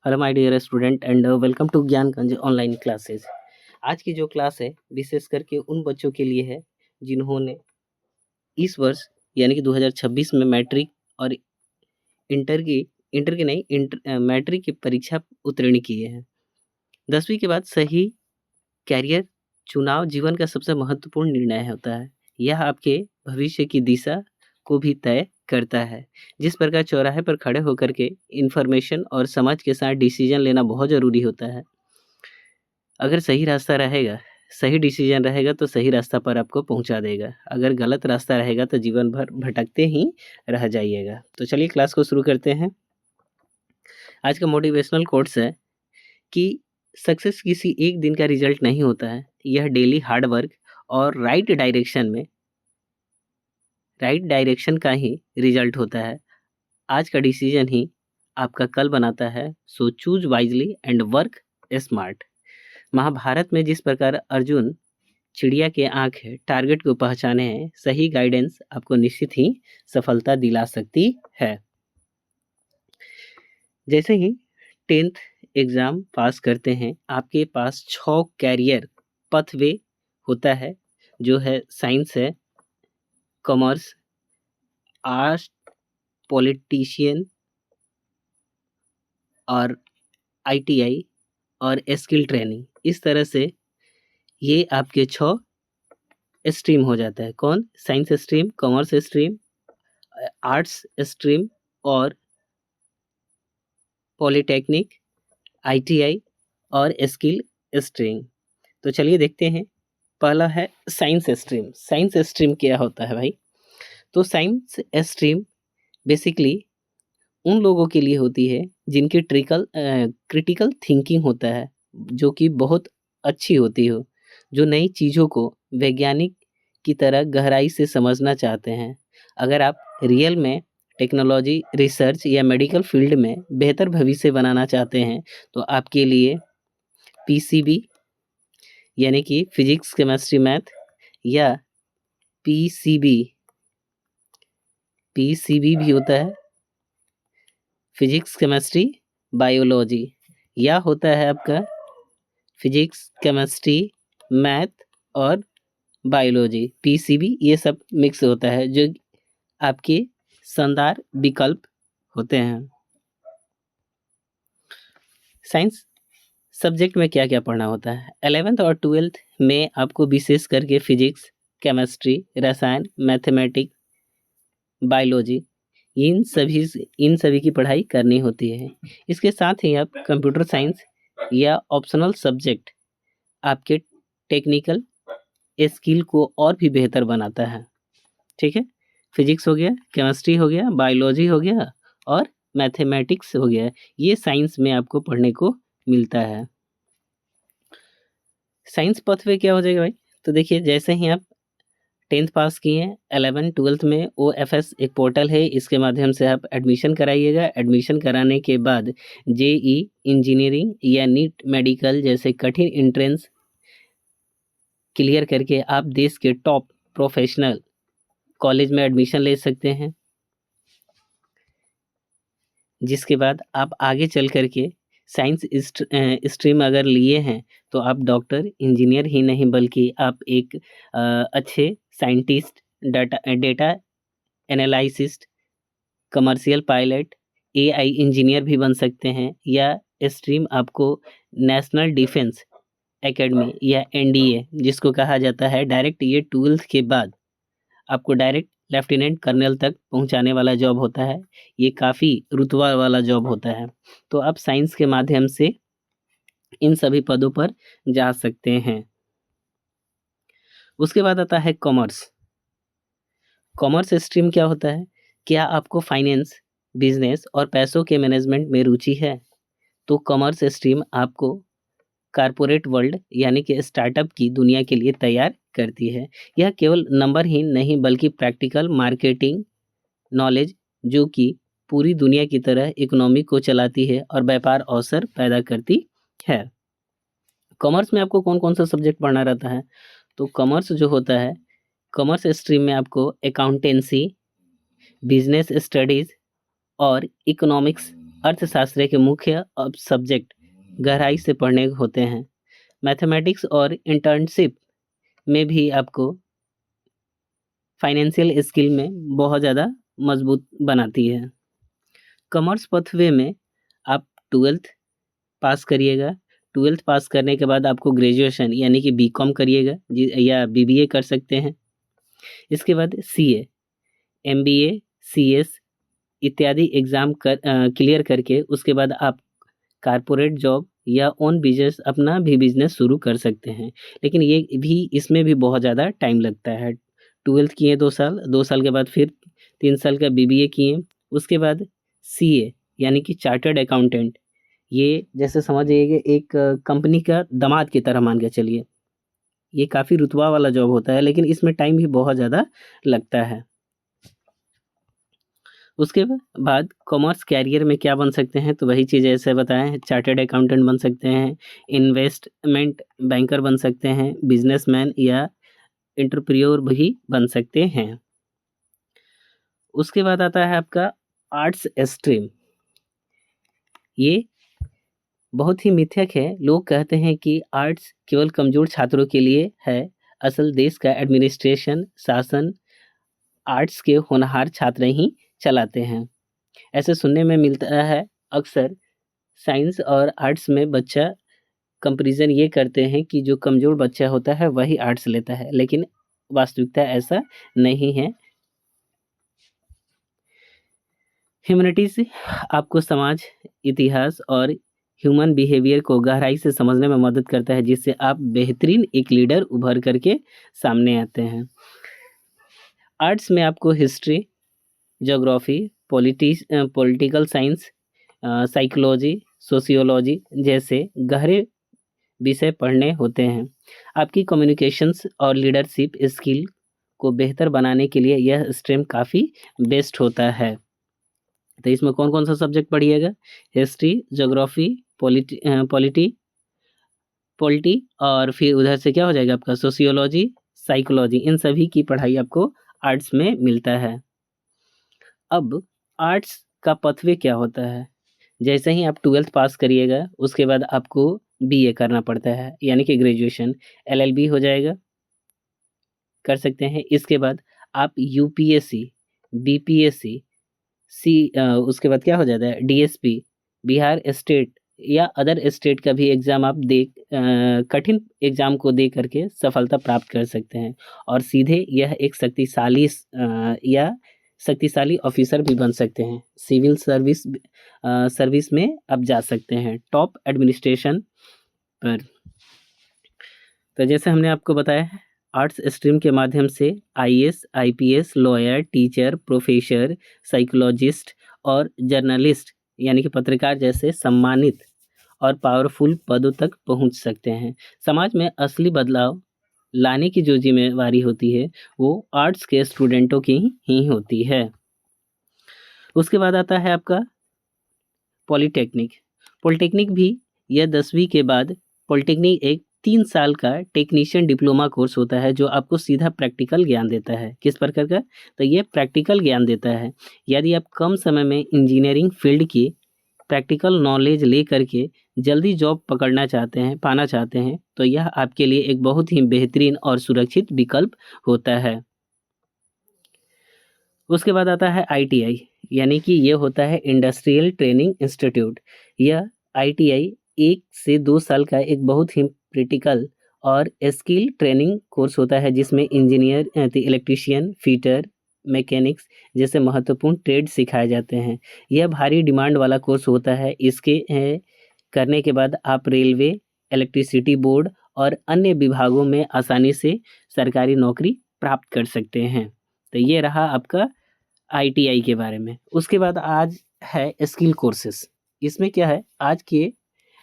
Hello my dear student and welcome to Gyanganj online classes. आज की जो क्लास है विशेष करके उन बच्चों के लिए है जिन्होंने इस वर्ष यानी कि 2026 में मैट्रिक और इंटर की नहीं मैट्रिक की परीक्षा उत्तीर्ण किए हैं। 10वीं के बाद सही कैरियर चुनाव जीवन का सबसे महत्वपूर्ण निर्णय होता है। यह आपके भविष्य की दिशा को भी तय करता है। जिस प्रकार चौराहे पर खड़े होकर के इंफॉर्मेशन और समझ के साथ डिसीजन लेना बहुत ज़रूरी होता है। अगर सही रास्ता रहेगा, सही डिसीजन रहेगा तो सही रास्ता पर आपको पहुंचा देगा। अगर गलत रास्ता रहेगा तो जीवन भर भटकते ही रह जाइएगा। तो चलिए क्लास को शुरू करते हैं। आज का मोटिवेशनल कोट्स है कि सक्सेस किसी एक दिन का रिजल्ट नहीं होता है, यह डेली हार्ड वर्क और राइट डायरेक्शन का ही रिजल्ट होता है। आज का डिसीजन ही आपका कल बनाता है। So choose wisely and work smart. Mahabharata में जिस प्रकार अर्जुन चिड़िया के आंख है, टारगेट को पहचाने हैं, सही गाइडेंस आपको निश्चित ही सफलता दिला सकती है। जैसे ही 10th एग्जाम पास करते हैं, आपके पास 6 कैरियर पथवे होता है, जो है साइंस है, कॉमर्स, आर्ट्स, पॉलिटिशियन और आईटीआई और स्किल ट्रेनिंग। इस तरह से ये आपके 6 स्ट्रीम हो जाता है। कौन? Science stream, commerce stream, arts stream और पॉलिटेक्निक, आईटीआई और स्किल स्ट्रीम। तो चलिए देखते हैं। पहला है साइंस स्ट्रीम। साइंस स्ट्रीम क्या होता है भाई? तो साइंस स्ट्रीम बेसिकली उन लोगों के लिए होती है जिनकी क्रिटिकल थिंकिंग होता है, जो कि बहुत अच्छी होती हो, जो नई चीज़ों को वैज्ञानिक की तरह गहराई से समझना चाहते हैं। अगर आप रियल में टेक्नोलॉजी, रिसर्च या मेडिकल फील्ड में बेहतर भविष्य बनाना चाहते हैं, तो आपके लिए पीसीबी यानी कि फिजिक्स, केमिस्ट्री, मैथ या पीसीबी पीसीबी भी होता है, फिजिक्स, केमिस्ट्री, बायोलॉजी, या होता है आपका फिजिक्स, केमिस्ट्री, मैथ और बायोलॉजी, पीसीबी। ये सब मिक्स होता है, जो आपके शानदार विकल्प होते हैं। साइंस सब्जेक्ट में क्या क्या पढ़ना होता है? 11th और 12th में आपको विशेष करके फिजिक्स, केमिस्ट्री, रसायन, मैथमेटिक्स, बायोलॉजी, इन सभी की पढ़ाई करनी होती है। इसके साथ ही आप कंप्यूटर साइंस या ऑप्शनल सब्जेक्ट आपके टेक्निकल स्किल को और भी बेहतर बनाता है। ठीक है, फिजिक्स हो गया, केमिस्ट्री हो गया, बायोलॉजी हो गया और मैथमेटिक्स हो गया। ये साइंस में आपको पढ़ने को मिलता है। साइंस पथवे क्या हो जाएगा भाई? तो देखिए, जैसे ही आप 10th पास किए हैं, 11 12th में OFS एक पोर्टल है, इसके माध्यम से आप एडमिशन कराइएगा। एडमिशन कराने के बाद जेई, इंजीनियरिंग या नीट मेडिकल जैसे कठिन एंट्रेंस क्लियर करके आप देश के टॉप प्रोफेशनल कॉलेज में एडमिशन ले सकते हैं, जिसके बाद आप आगे चल करके साइंस स्ट्रीम अगर लिए हैं तो आप डॉक्टर, इंजीनियर ही नहीं बल्कि आप एक अच्छे scientist, data analyst, commercial pilot, AI engineer भी बन सकते हैं। या स्ट्रीम आपको नेशनल डिफेंस एकेडमी या एनडीए जिसको कहा जाता है डायरेक्ट, ये 12th के बाद आपको डायरेक्ट लेफ्टिनेंट कर्नल तक पहुंचाने वाला जॉब होता है। ये काफ़ी रुतबा वाला जॉब होता है। तो आप साइंस के माध्यम से इन सभी पदों पर जा सकते हैं। उसके बाद आता है कॉमर्स। कॉमर्स स्ट्रीम क्या होता है? क्या आपको फाइनेंस, बिजनेस और पैसों के मैनेजमेंट में रुचि है? तो कॉमर्स स्ट्रीम आपको कारपोरेट वर्ल्ड यानी कि स्टार्टअप की दुनिया के लिए तैयार करती है। यह केवल नंबर ही नहीं बल्कि प्रैक्टिकल मार्केटिंग नॉलेज, जो कि पूरी दुनिया की तरह इकोनॉमी को चलाती है और व्यापार अवसर पैदा करती है। कॉमर्स में आपको कौन कौन सा सब्जेक्ट पढ़ना रहता है? तो कॉमर्स जो होता है, कॉमर्स स्ट्रीम में आपको अकाउंटेंसी, बिजनेस स्टडीज़ और इकोनॉमिक्स अर्थशास्त्र के मुख्य सब्जेक्ट गहराई से पढ़ने होते हैं। मैथमेटिक्स और इंटर्नशिप में भी आपको फाइनेंशियल स्किल में बहुत ज़्यादा मजबूत बनाती है। कॉमर्स पथवे में आप 12th पास करिएगा। 12th पास करने के बाद आपको ग्रेजुएशन यानी कि बीकॉम करिएगा या बीबीए कर सकते हैं। इसके बाद सीए, एमबीए, सीएस इत्यादि एग्ज़ाम क्लियर करके उसके बाद आप कारपोरेट जॉब या ओन बिजनेस अपना भी बिजनेस शुरू कर सकते हैं। लेकिन ये भी इसमें भी बहुत ज़्यादा टाइम लगता है। 12th किए 2 साल के बाद फिर 3 साल का बीबीए किए, उसके बाद सीए यानी कि चार्टर्ड अकाउंटेंट। ये जैसे समझिए कि एक कंपनी का दामाद की तरह मान के चलिए। ये काफ़ी रुतबा वाला जॉब होता है, लेकिन इसमें टाइम भी बहुत ज़्यादा लगता है। उसके बाद कॉमर्स कैरियर में क्या बन सकते हैं, तो वही चीज़ ऐसे बताएं, चार्टर्ड अकाउंटेंट बन सकते हैं, इन्वेस्टमेंट बैंकर बन सकते हैं, बिजनेसमैन या एंटरप्रेन्योर भी बन सकते हैं। उसके बाद आता है आपका आर्ट्स स्ट्रीम। ये बहुत ही मिथक है। लोग कहते हैं कि आर्ट्स केवल कमज़ोर छात्रों के लिए है। असल देश का एडमिनिस्ट्रेशन, शासन आर्ट्स के होनहार छात्र ही चलाते हैं। ऐसे सुनने में मिलता है अक्सर। साइंस और आर्ट्स में बच्चा कंपैरिजन ये करते हैं कि जो कमज़ोर बच्चा होता है वही आर्ट्स लेता है, लेकिन वास्तविकता ऐसा नहीं है। ह्यूमैनिटीज़ आपको समाज, इतिहास और ह्यूमन बिहेवियर को गहराई से समझने में मदद करता है, जिससे आप बेहतरीन एक लीडर उभर करके सामने आते हैं। आर्ट्स में आपको history, geography, political science, psychology, sociology जैसे गहरे विषय पढ़ने होते हैं। आपकी कम्युनिकेशंस और लीडरशिप स्किल को बेहतर बनाने के लिए यह स्ट्रीम काफ़ी बेस्ट होता है। तो इसमें कौन-कौन सा सब्जेक्ट पढ़िएगा? हिस्ट्री, ज्योग्राफी, पॉलिटी और फिर उधर से क्या हो जाएगा आपका सोशियोलॉजी, साइकोलॉजी। इन सभी की पढ़ाई आपको आर्ट्स में मिलता है। अब आर्ट्स का पथवे क्या होता है? जैसे ही आप 12th पास करिएगा, उसके बाद आपको बीए करना पड़ता है, यानी कि ग्रेजुएशन। एलएलबी हो जाएगा, कर सकते हैं। इसके बाद आप यूपीएससी, बीपीएससी, उसके बाद क्या हो जाता है डीएसपी, बिहार स्टेट या अदर स्टेट का भी एग्ज़ाम आप कठिन एग्ज़ाम को दे करके सफलता प्राप्त कर सकते हैं और सीधे यह एक शक्तिशाली ऑफिसर भी बन सकते हैं। सिविल सर्विस में आप जा सकते हैं टॉप एडमिनिस्ट्रेशन पर। तो जैसे हमने आपको बताया है, आर्ट्स स्ट्रीम के माध्यम से IAS, IPS, lawyer, teacher, professor, psychologist और जर्नलिस्ट यानी कि पत्रकार जैसे सम्मानित और पावरफुल पदों तक पहुंच सकते हैं। समाज में असली बदलाव लाने की जो जिम्मेवारी होती है वो आर्ट्स के स्टूडेंटों की ही होती है। उसके बाद आता है आपका पॉलिटेक्निक भी यह 10वीं के बाद पॉलिटेक्निक एक 3 साल का टेक्नीशियन डिप्लोमा कोर्स होता है, जो आपको सीधा प्रैक्टिकल ज्ञान देता है। किस प्रकार का? तो ये प्रैक्टिकल ज्ञान देता है। यदि आप कम समय में इंजीनियरिंग फील्ड की प्रैक्टिकल नॉलेज ले करके जल्दी जॉब पाना चाहते हैं, तो यह आपके लिए एक बहुत ही बेहतरीन और सुरक्षित विकल्प होता है। उसके बाद आता है आईटीआई, यानी कि ये होता है इंडस्ट्रियल ट्रेनिंग इंस्टीट्यूट। यह आईटीआई 1 से 2 साल का एक बहुत ही क्रिटिकल और स्किल ट्रेनिंग कोर्स होता है, जिसमें इंजीनियर, इलेक्ट्रीशियन, फिटर, मैकेनिक्स जैसे महत्वपूर्ण ट्रेड सिखाए जाते हैं। यह भारी डिमांड वाला कोर्स होता है। इसके करने के बाद आप रेलवे, इलेक्ट्रिसिटी बोर्ड और अन्य विभागों में आसानी से सरकारी नौकरी प्राप्त कर सकते हैं। तो ये रहा आपका आईटीआई के बारे में। उसके बाद आज है स्किल कोर्सेस। इसमें क्या है, आज के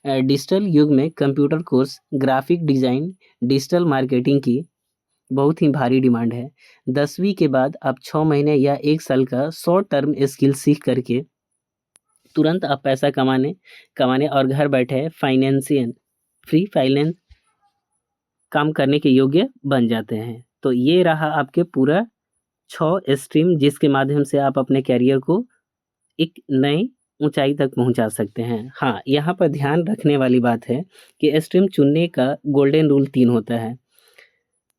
डिजिटल युग में computer course, graphic design, digital marketing की बहुत ही भारी डिमांड है। 10वीं के बाद आप 6 महीने या 1 साल का शॉर्ट टर्म स्किल सीख करके तुरंत आप पैसा कमाने और घर बैठे फ्री फाइनेंस काम करने के योग्य बन जाते हैं। तो ये रहा आपके पूरा 6 स्ट्रीम, जिसके माध्यम से आप अपने कैरियर को एक नए ऊंचाई तक पहुंचा सकते हैं। हाँ, यहाँ पर ध्यान रखने वाली बात है कि स्ट्रीम चुनने का गोल्डन रूल 3 होता है।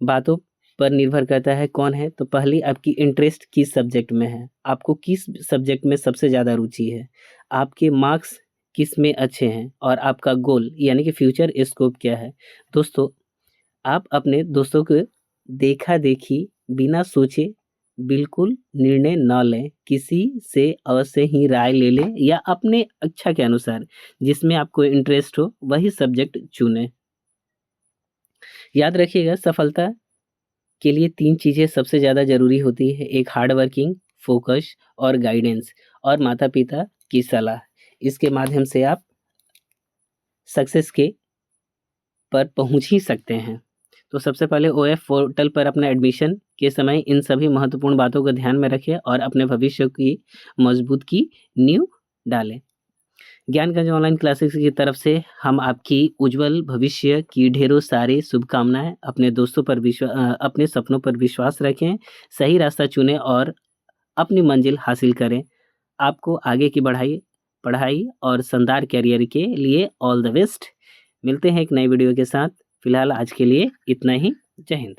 बातों पर निर्भर करता है कौन है, तो पहली आपकी इंटरेस्ट किस सब्जेक्ट में है, आपको किस सब्जेक्ट में सबसे ज़्यादा रुचि है, आपके मार्क्स किस में अच्छे हैं और आपका गोल यानी कि फ्यूचर स्कोप क्या है। दोस्तों, आप अपने दोस्तों को देखा-देखी बिना सोचे बिल्कुल निर्णय ना लें। किसी से अवश्य ही राय ले लें या अपने इच्छा के अनुसार जिसमें आपको इंटरेस्ट हो वही सब्जेक्ट चुनें। याद रखिएगा, सफलता के लिए 3 चीज़ें सबसे ज़्यादा ज़रूरी होती है, एक हार्ड वर्किंग, फोकस और गाइडेंस और माता-पिता की सलाह। इसके माध्यम से आप सक्सेस के पर पहुँच ही सकते हैं। तो सबसे पहले ओएफ पोर्टल पर अपना एडमिशन के समय इन सभी महत्वपूर्ण बातों को ध्यान में रखें और अपने भविष्य की मजबूत की नींव डालें। ज्ञानगंज ऑनलाइन क्लासेस की तरफ से हम आपकी उज्जवल भविष्य की ढेरों सारी शुभकामनाएं। अपने दोस्तों पर अपने सपनों पर विश्वास रखें, सही रास्ता चुनें और अपनी मंजिल हासिल करें। आपको आगे की पढ़ाई और शानदार करियर के लिए ऑल द बेस्ट। मिलते हैं एक नई वीडियो के साथ। फिलहाल आज के लिए इतना ही। जय हिंद।